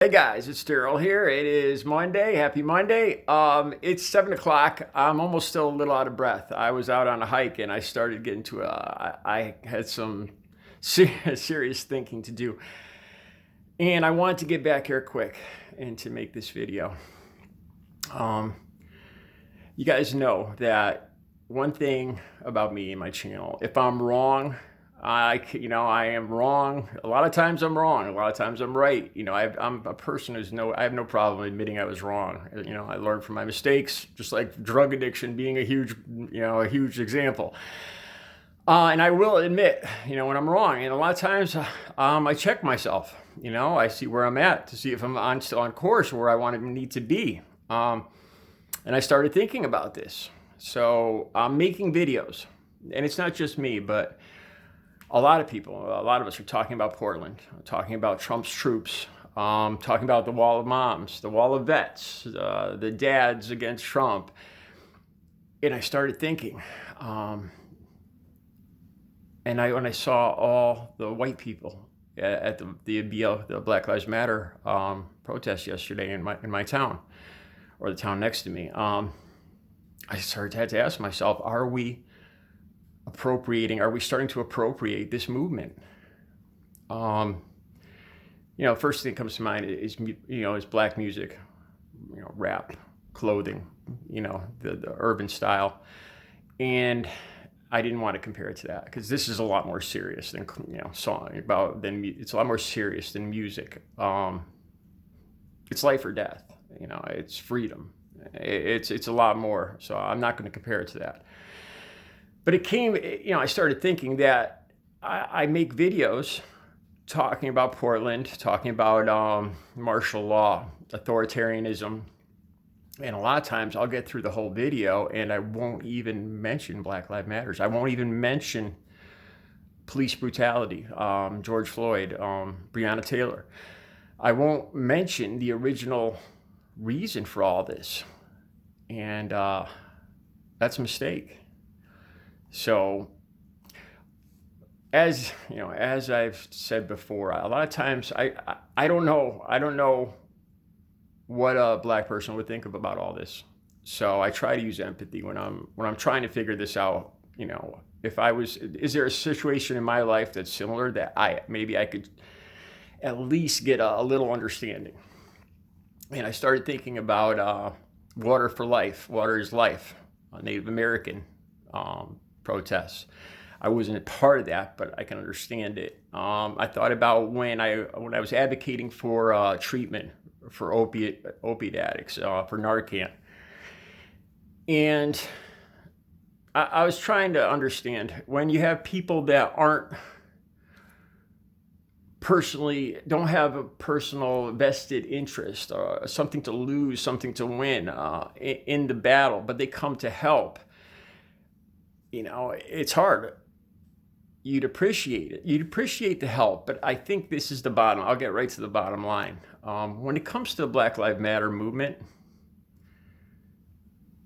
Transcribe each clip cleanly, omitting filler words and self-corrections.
Hey guys, it's Daryl here. It is Monday. Happy Monday. It's 7 o'clock. I'm almost still a little out of breath. I was out on a hike and I started getting to I had some serious thinking to do. And I wanted to get back here quick and to make this video. Um, you guys know that one thing about me and my channel, if I'm wrong, I am wrong. A lot of times I'm wrong. A lot of times I'm right. I'm a person I have no problem admitting I was wrong. I learned from my mistakes, just like drug addiction being a huge example. And I will admit, when I'm wrong. And a lot of times, I check myself. I see where I'm at to see if I'm on course where I need to be. And I started thinking about this. So I'm making videos, and it's not just me, but a lot of us are talking about Portland, talking about Trump's troops, talking about the wall of moms, the wall of vets, the dads against Trump. And I started thinking, and when I saw all the white people at the Black Lives Matter protest yesterday in my town, or the town next to me, I had to ask myself, are we starting to appropriate this movement? First thing that comes to mind is black music, rap, clothing, the urban style. And I didn't want to compare it to that because this is a lot more serious than, it's a lot more serious than music. It's life or death, it's freedom. It's a lot more. So I'm not going to compare it to that. But I started thinking that I make videos talking about Portland, talking about martial law, authoritarianism. And a lot of times I'll get through the whole video and I won't even mention Black Lives Matters. I won't even mention police brutality, George Floyd, Breonna Taylor. I won't mention the original reason for all this. And that's a mistake. So, as I've said before, a lot of times I don't know what a black person would think about all this. So I try to use empathy when I'm trying to figure this out. Is there a situation in my life that's similar that I could at least get a little understanding? And I started thinking about water for life. Water is life. Native American protests. I wasn't a part of that, but I can understand it. I thought about when I was advocating for treatment for opiate addicts, for Narcan. And I was trying to understand when you have people that don't have a personal vested interest, something to lose, something to win in the battle, but they come to help. It's hard. You'd appreciate it. You'd appreciate the help, but I think this is the bottom. I'll get right to the bottom line. When it comes to the Black Lives Matter movement,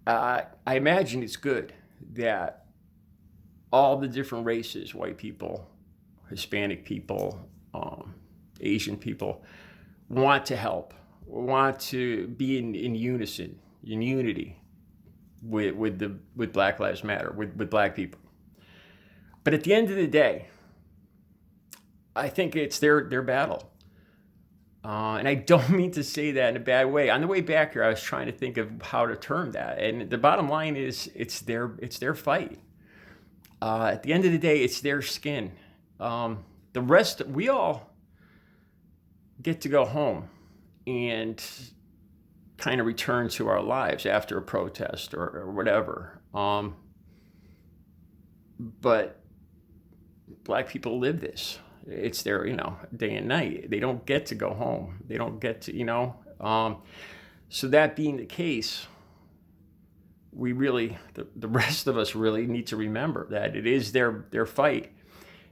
I imagine it's good that all the different races, white people, Hispanic people, Asian people, want to help, want to be in unison, in unity with Black Lives Matter, with black people. But at the end of the day, I think it's their battle. And I don't mean to say that in a bad way. On the way back here, I was trying to think of how to term that. And the bottom line is it's their fight. At the end of the day, it's their skin. The rest, we all get to go home and kind of return to our lives after a protest or whatever. But black people live this. It's their, day and night. They don't get to go home. They don't get to, so that being the case, we really, the rest of us really need to remember that it is their fight.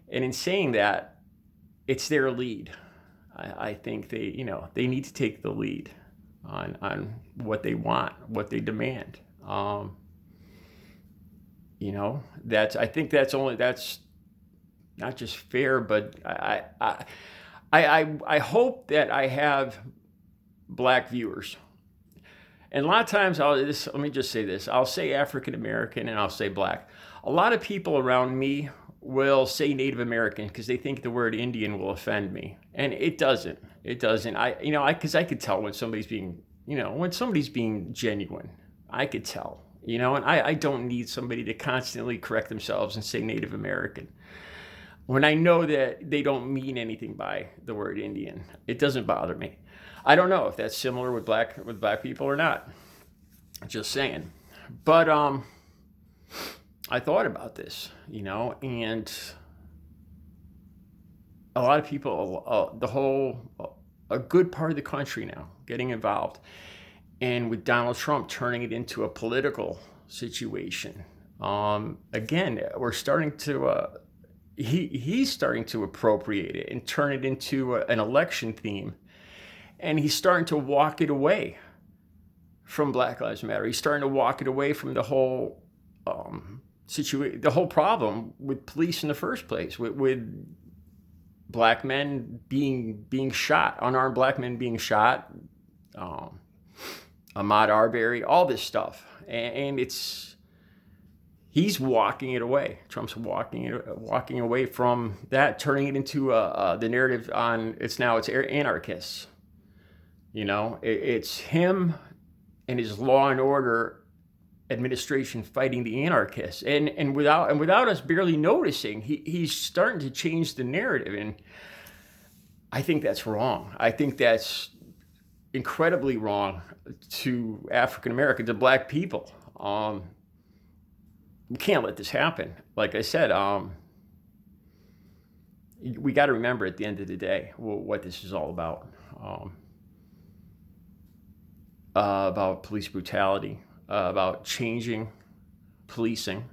And in saying that, it's their lead. I think they need to take the lead on what they want, what they demand. I think that's not just fair, but I hope that I have black viewers. And a lot of times, let me just say this. I'll say African American and I'll say black. A lot of people around me will say Native American because they think the word Indian will offend me. And it doesn't. It doesn't. Because I could tell when somebody's being genuine. I could tell, and I don't need somebody to constantly correct themselves and say Native American. When I know that they don't mean anything by the word Indian, it doesn't bother me. I don't know if that's similar with black people or not. Just saying. But I thought about this, and a lot of people, a good part of the country now getting involved, and with Donald Trump turning it into a political situation. Again, we're starting to. He's starting to appropriate it and turn it into an election theme. And he's starting to walk it away from Black Lives Matter. He's starting to walk it away from the whole situation, the whole problem with police in the first place, with black men being shot, unarmed black men being shot, Ahmaud Arbery, all this stuff. And he's walking it away. Trump's walking away from that, turning it into the narrative on it's anarchists. It's him and his law and order administration fighting the anarchists, and without us barely noticing, he's starting to change the narrative, and I think that's wrong. I think that's incredibly wrong to African Americans, to black people. We can't let this happen. Like I said, we got to remember at the end of the day what this is all about. About police brutality, about changing policing,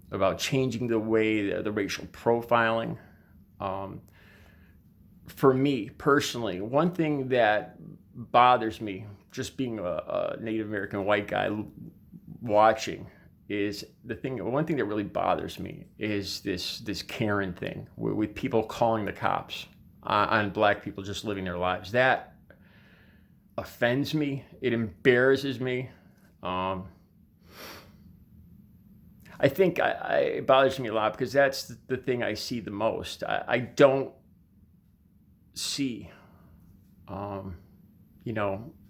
about changing the way the racial profiling. For me personally, one thing that bothers me, just being a Native American white guy watching, is one thing that really bothers me is this Karen thing with people calling the cops on black people just living their lives. That offends me. It embarrasses me. I think it bothers me a lot because that's the thing I see the most. I don't see,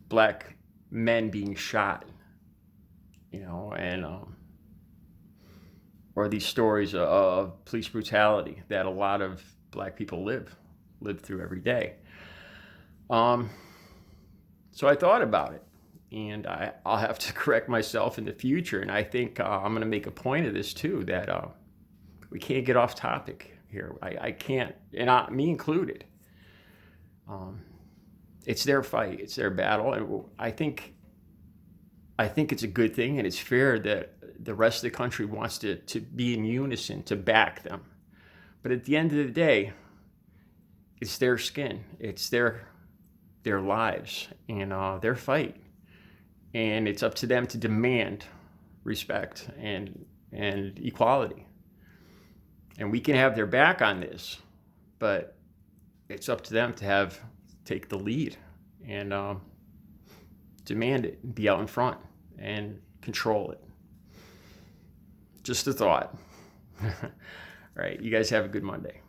black men being shot, and or these stories of police brutality that a lot of black people live through every day. So I thought about it, and I'll have to correct myself in the future. And I think I'm going to make a point of this too, that we can't get off topic here. I can't, and me included. It's their fight, it's their battle, and I think it's a good thing, and it's fair that the rest of the country wants to be in unison, to back them. But at the end of the day, it's their skin, it's their lives, and their fight, and it's up to them to demand respect and equality. And we can have their back on this, but it's up to them to take the lead and demand it, be out in front and control it. Just a thought. All right, you guys have a good Monday.